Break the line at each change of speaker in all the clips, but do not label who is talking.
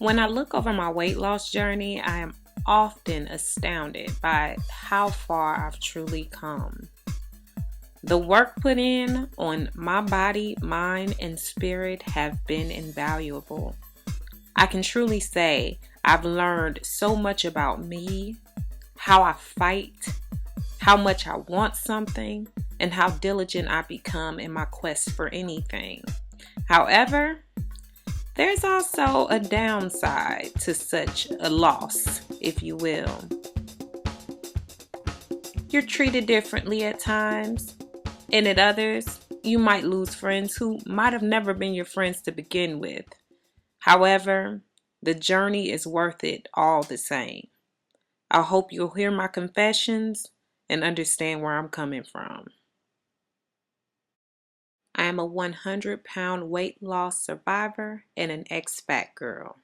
When I look over my weight loss journey, I am often astounded by how far I've truly come. The work put in on my body, mind, and spirit have been invaluable. I can truly say I've learned so much about me, how I fight, how much I want something, and how diligent I become in my quest for anything. However, there's also a downside to such a loss, if you will. You're treated differently at times, and at others, you might lose friends who might have never been your friends to begin with. However, the journey is worth it all the same. I hope you'll hear my confessions and understand where I'm coming from. I am a 100-pound weight loss survivor and an ex-fat girl.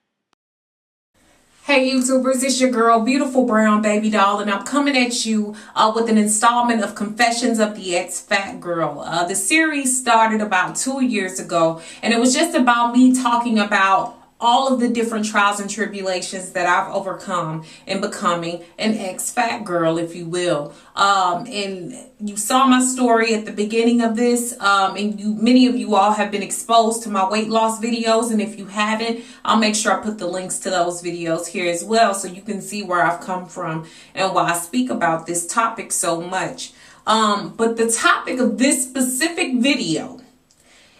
Hey YouTubers, it's your girl, Beautiful Brown Baby Doll, and I'm coming at you with an installment of Confessions of the Ex-Fat Girl. The series started about 2 years ago, and it was just about me talking about all of the different trials and tribulations that I've overcome in becoming an ex-fat girl, if you will. And you saw my story at the beginning of this, and many of you all have been exposed to my weight loss videos, and if you haven't, I'll make sure I put the links to those videos here as well so you can see where I've come from and why I speak about this topic so much. But the topic of this specific video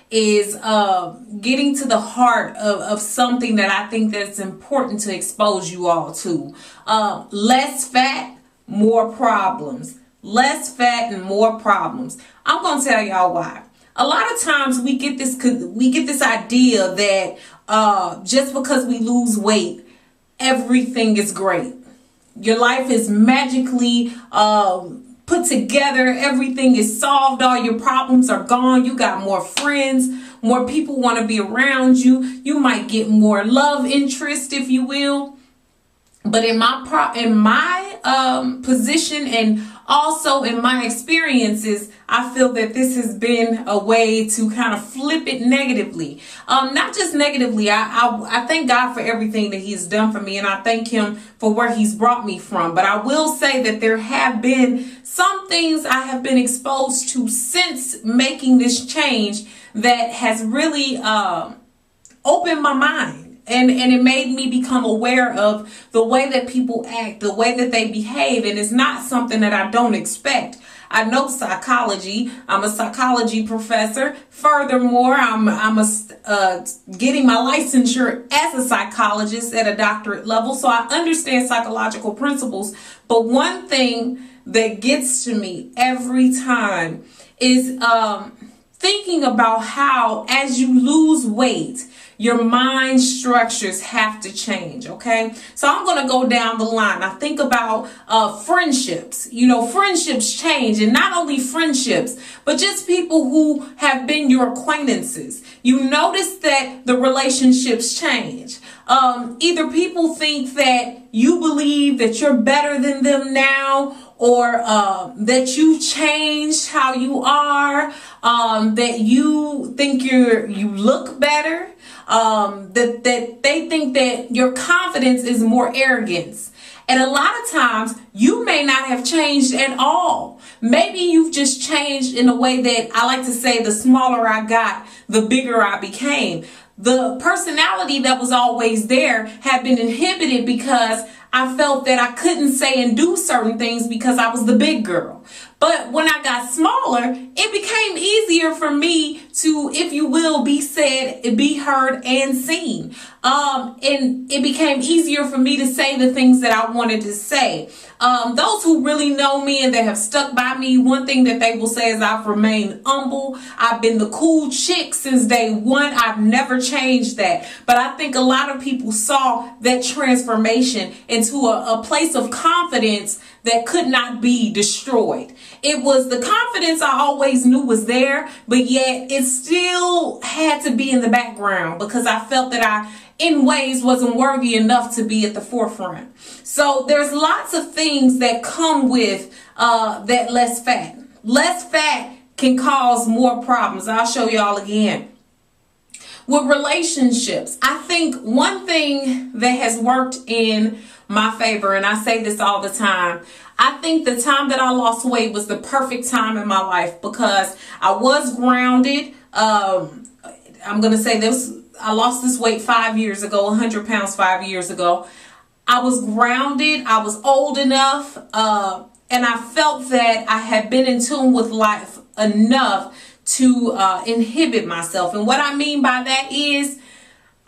is getting to the heart of something that I think that's important to expose you all to. Less fat, more problems. Less fat and more problems. I'm gonna tell y'all why. A lot of times we get this idea that just because we lose weight, everything is great. Your life is magically put together, everything is solved, all your problems are gone, you got more friends, more people want to be around you, you might get more love interest, if you will. But in my position and also in my experiences, I feel that this has been a way to kind of flip it negatively. Not just negatively, I thank God for everything that He's done for me, and I thank Him for where He's brought me from. But I will say that there have been some things I have been exposed to since making this change that has really opened my mind. And it made me become aware of the way that people act, the way that they behave. And it's not something that I don't expect. I know psychology. I'm a psychology professor. Furthermore, I'm getting my licensure as a psychologist at a doctorate level. So I understand psychological principles. But one thing that gets to me every time is thinking about how as you lose weight, your mind structures have to change, okay? So I'm going to go down the line. I think about friendships. You know, friendships change, and not only friendships, but just people who have been your acquaintances. You notice that the relationships change. Either people think that you believe that you're better than them now, or that you changed how you are, that you think you look better, that they think that your confidence is more arrogance. And a lot of times you may not have changed at all. Maybe you've just changed in a way that I like to say, the smaller I got, the bigger I became. The personality that was always there had been inhibited because I felt that I couldn't say and do certain things because I was the big girl. But when I got smaller, it became easier for me to, if you will, be said, be heard, and seen. And it became easier for me to say the things that I wanted to say. Those who really know me and that have stuck by me, one thing that they will say is I've remained humble. I've been the cool chick since day one. I've never changed that. But I think a lot of people saw that transformation into a place of confidence that could not be destroyed. It was the confidence I always knew was there, but yet it still had to be in the background because I felt that I, in ways, wasn't worthy enough to be at the forefront. So there's lots of things that come with that less fat. Less fat can cause more problems. I'll show y'all again. With relationships, I think one thing that has worked in my favor, and I say this all the time, I think the time that I lost weight was the perfect time in my life because I was grounded. I'm going to say this, I lost this weight 5 years ago, 100 pounds 5 years ago. I was grounded, I was old enough, and I felt that I had been in tune with life enough to inhibit myself. And what I mean by that is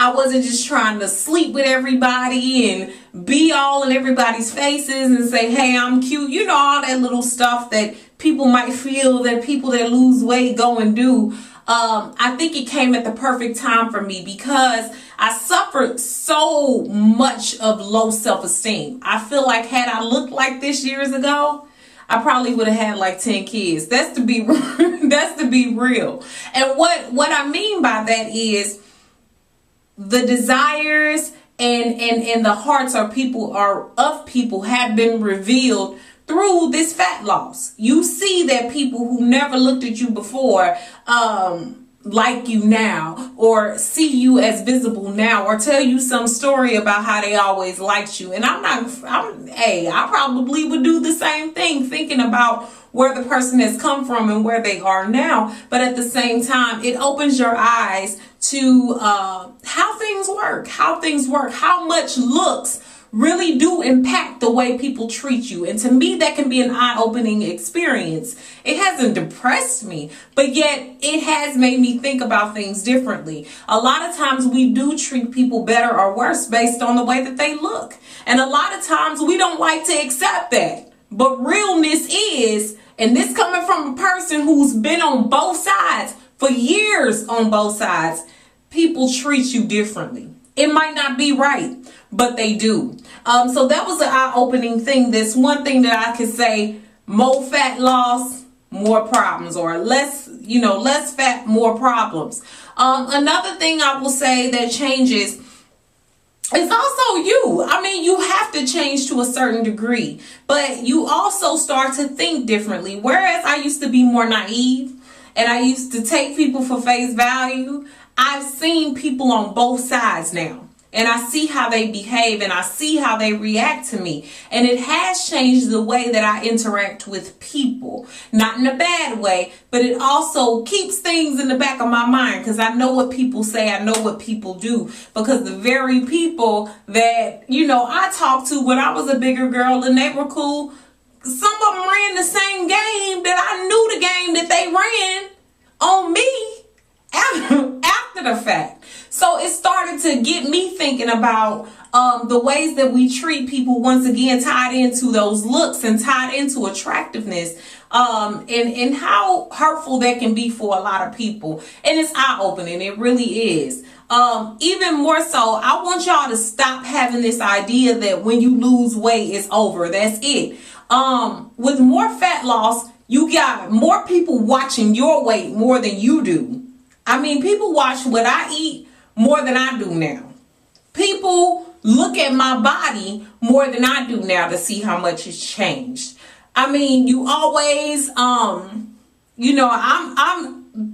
I wasn't just trying to sleep with everybody and be all in everybody's faces and say, hey, I'm cute. You know, all that little stuff that people might feel that people that lose weight go and do. I think it came at the perfect time for me because I suffered so much of low self-esteem. I feel like had I looked like this years ago, I probably would have had like 10 kids. That's to be real. And what I mean by that is the desires and the hearts of people have been revealed through this fat loss. You see that people who never looked at you before like you now, or see you as visible now, or tell you some story about how they always liked you. And I probably would do the same thing, thinking about where the person has come from and where they are now. But at the same time, it opens your eyes to how things work, how much looks really do impact the way people treat you. And to me, that can be an eye-opening experience. It hasn't depressed me, but yet it has made me think about things differently. A lot of times we do treat people better or worse based on the way that they look. And a lot of times we don't like to accept that. But realness is, and this coming from a person who's been on both sides for years on both sides, people treat you differently. It might not be right, but they do. So that was an eye-opening thing. This one thing that I could say, more fat loss, more problems, or less fat, more problems. Another thing I will say that changes is also you. I mean, you have to change to a certain degree, but you also start to think differently. Whereas I used to be more naive and I used to take people for face value, I've seen people on both sides now. And I see how they behave and I see how they react to me. And it has changed the way that I interact with people. Not in a bad way, but it also keeps things in the back of my mind because I know what people say. I know what people do. Because the very people that, I talked to when I was a bigger girl and they were cool, some of them ran the same game that I knew the game that they ran on me after the fact. So it started to get me thinking about the ways that we treat people, once again tied into those looks and tied into attractiveness, and how hurtful that can be for a lot of people. And it's eye-opening. It really is. Even more so, I want y'all to stop having this idea that when you lose weight, it's over. That's it. With more fat loss, you got more people watching your weight more than you do. I mean, people watch what I eat more than I do now. People look at my body more than I do now to see how much it's changed. I mean, you always,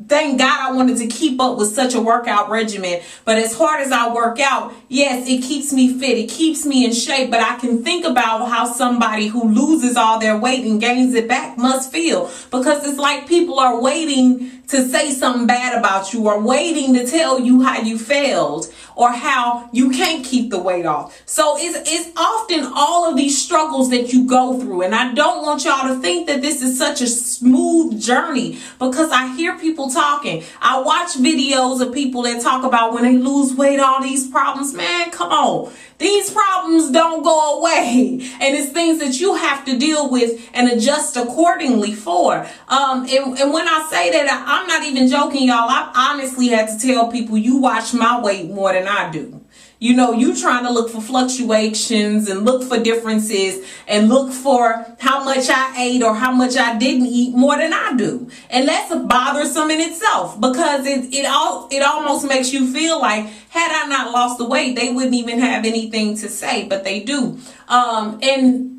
thank God I wanted to keep up with such a workout regimen. But as hard as I work out, yes, it keeps me fit. It keeps me in shape. But I can think about how somebody who loses all their weight and gains it back must feel. Because it's like people are waiting to say something bad about you or waiting to tell you how you failed or how you can't keep the weight off. So it's often all of these struggles that you go through. And I don't want y'all to think that this is such a smooth journey because I hear people talking. I watch videos of people that talk about when they lose weight, all these problems. Man, come on. These problems don't go away. And it's things that you have to deal with and adjust accordingly for. And when I say that, I'm not even joking, y'all. I honestly had to tell people, you watch my weight more than I do. You trying to look for fluctuations and look for differences and look for how much I ate or how much I didn't eat more than I do. And that's bothersome in itself because it almost makes you feel like had I not lost the weight, they wouldn't even have anything to say, but they do. And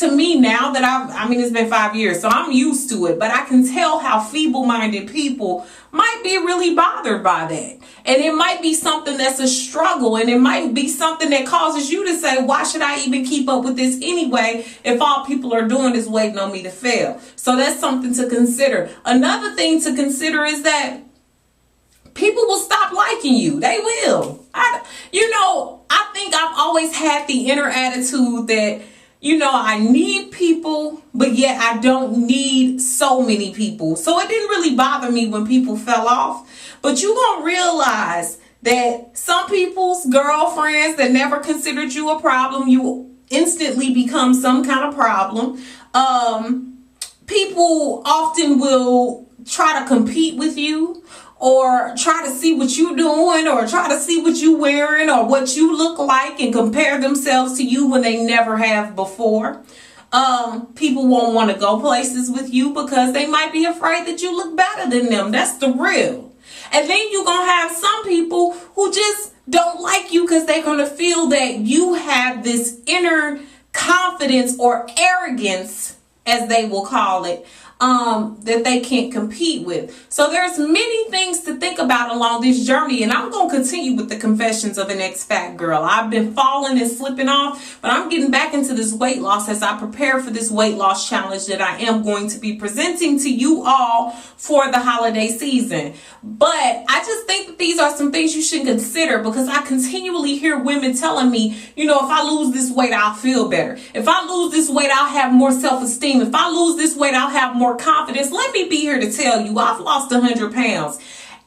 to me now that I mean, it's been 5 years, so I'm used to it, but I can tell how feeble-minded people might be really bothered by that. And it might be something that's a struggle, and it might be something that causes you to say, why should I even keep up with this anyway if all people are doing is waiting on me to fail? So that's something to consider. Another thing to consider is that people will stop liking you. They will. I think I've always had the inner attitude that, I need people, but yet I don't need so many people. So it didn't really bother me when people fell off. But you're going to realize that some people's girlfriends that never considered you a problem, you instantly become some kind of problem. People often will try to compete with you, or try to see what you're doing, or try to see what you're wearing, or what you look like, and compare themselves to you when they never have before. People won't want to go places with you because they might be afraid that you look better than them. That's the real. And then you're going to have some people who just don't like you because they're going to feel that you have this inner confidence or arrogance, as they will call it, that they can't compete with. So there's many things to think about along this journey, and I'm going to continue with the confessions of an ex-fat girl. I've been falling and slipping off, but I'm getting back into this weight loss as I prepare for this weight loss challenge that I am going to be presenting to you all for the holiday season. But I just think that these are some things you should consider, because I continually hear women telling me, if I lose this weight, I'll feel better. If I lose this weight, I'll have more self-esteem. If I lose this weight, I'll have more confidence. Let me be here to tell you, I've lost 100 pounds.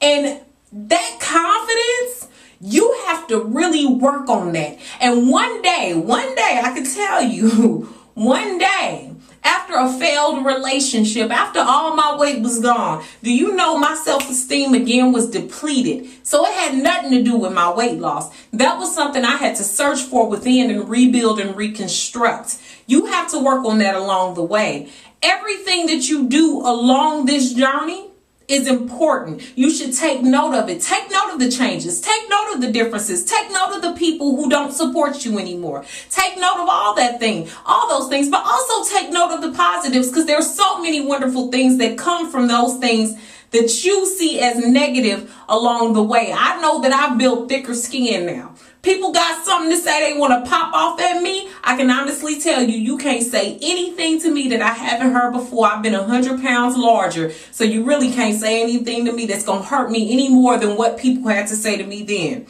And that confidence, you have to really work on that. And one day, I can tell you, one day, after a failed relationship, after all my weight was gone, do you know my self-esteem again was depleted? So it had nothing to do with my weight loss. That was something I had to search for within and rebuild and reconstruct. You have to work on that along the way. Everything that you do along this journey is important. You should take note of it. Take note of the changes. Take note of the differences. Take note of the people who don't support you anymore. Take note of all those things, but also take note of the positives, because there's so many wonderful things that come from those things that you see as negative along the way. I know that I've built thicker skin now. People got something to say they want to pop off at me. I can honestly tell you, you can't say anything to me that I haven't heard before. I've been 100 pounds larger, so you really can't say anything to me that's going to hurt me any more than what people had to say to me then.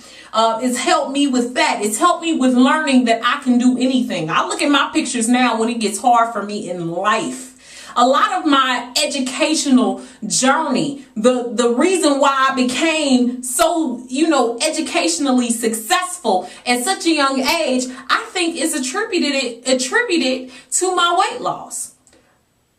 It's helped me with that. It's helped me with learning that I can do anything. I look at my pictures now when it gets hard for me in life. A lot of my educational journey, the reason why I became so, educationally successful at such a young age, I think is attributed to my weight loss.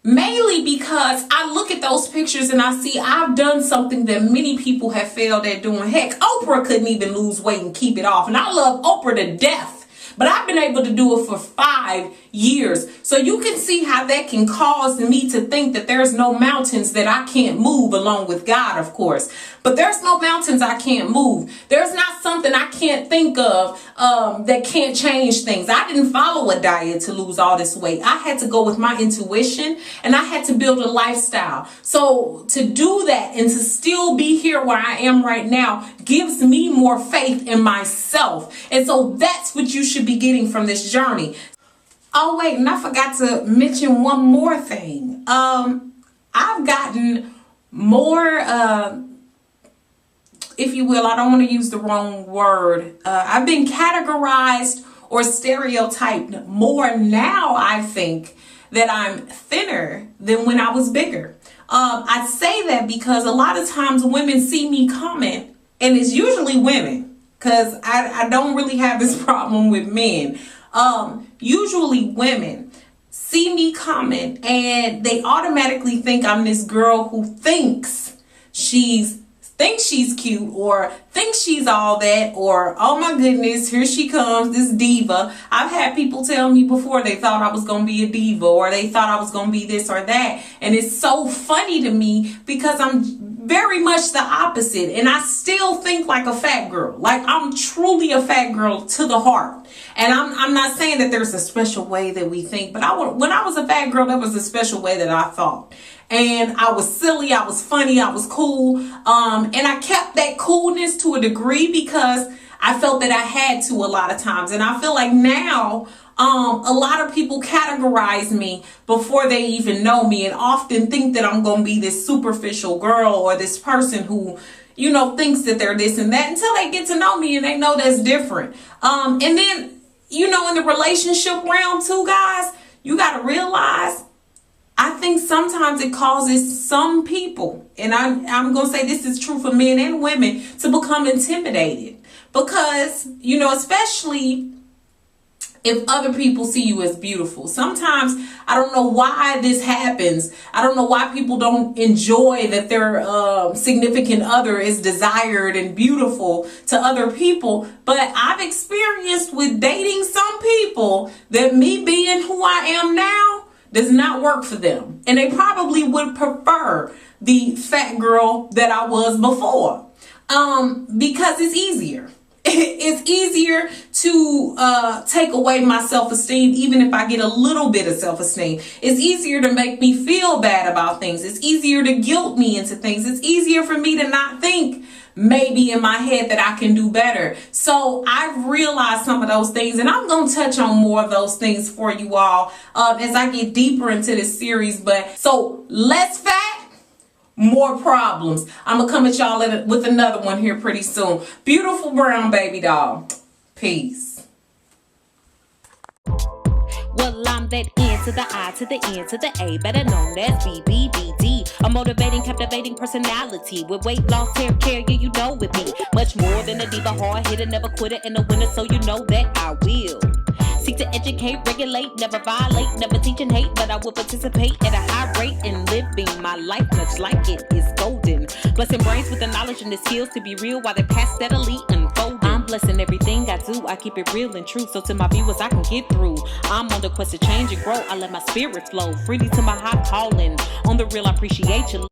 Mainly because I look at those pictures and I see I've done something that many people have failed at doing. Heck, Oprah couldn't even lose weight and keep it off. And I love Oprah to death. But I've been able to do it for 5 years. So you can see how that can cause me to think that there's no mountains that I can't move, along with God, of course. But there's no mountains I can't move. There's not something I can't think of that can't change things. I didn't follow a diet to lose all this weight. I had to go with my intuition, and I had to build a lifestyle. So to do that and to still be here where I am right now gives me more faith in myself. And so that's what you should be getting from this journey. Oh wait, and I forgot to mention one more thing. I've gotten more, if you will, I don't want to use the wrong word. I've been categorized or stereotyped more now, I think, that I'm thinner than when I was bigger. I say that because a lot of times women see me coming, and it's usually women, because I don't really have this problem with men. Usually women see me coming and they automatically think I'm this girl who thinks she's cute, or thinks she's all that, or oh my goodness, here she comes, this diva. I've had people tell me before they thought I was going to be a diva, or they thought I was going to be this or that. And it's so funny to me because I'm very much the opposite. And I still think like a fat girl. Like, I'm truly a fat girl to the heart. And I'm not saying that there's a special way that we think, but when I was a fat girl, there was a special way that I thought. And I was silly, I was funny, I was cool. And I kept that coolness to a degree because I felt that I had to a lot of times. And I feel like now, a lot of people categorize me before they even know me and often think that I'm going to be this superficial girl or this person who, you know, thinks that they're this and that until they get to know me and they know that's different. And then, you know, in the relationship realm too, guys, you got to realize, I think sometimes it causes some people, and I'm going to say this is true for men and women, to become intimidated because, you know, especially if other people see you as beautiful. Sometimes I don't know why this happens. I don't know why people don't enjoy that their significant other is desired and beautiful to other people. But I've experienced with dating some people that me being who I am now does not work for them. And they probably would prefer the fat girl that I was before because it's easier. It's easier to take away my self-esteem, even if I get a little bit of self-esteem. It's easier to make me feel bad about things. It's easier to guilt me into things. It's easier for me to not think maybe in my head that I can do better. So I've realized some of those things, and I'm going to touch on more of those things for you all as I get deeper into this series. But so less fat, more problems. I'm going to come at y'all with another one here pretty soon. Beautiful brown baby doll. Peace.
Well, I'm that N to the I to the N to the A, better known as BBBD. A motivating, captivating personality with weight loss, hair care, yeah, you know with me. Much more than a diva, hard hitter, never quitter, and a winner, so you know that I will. Seek to educate, regulate, never violate, never teach and hate, but I will participate at a high rate in living my life much like it is golden. Blessing brains with the knowledge and the skills to be real while they pass steadily unfolding. I'm blessing everything I do, I keep it real and true, so to my viewers I can get through. I'm on the quest to change and grow, I let my spirit flow freely to my high calling. On the real, I appreciate you.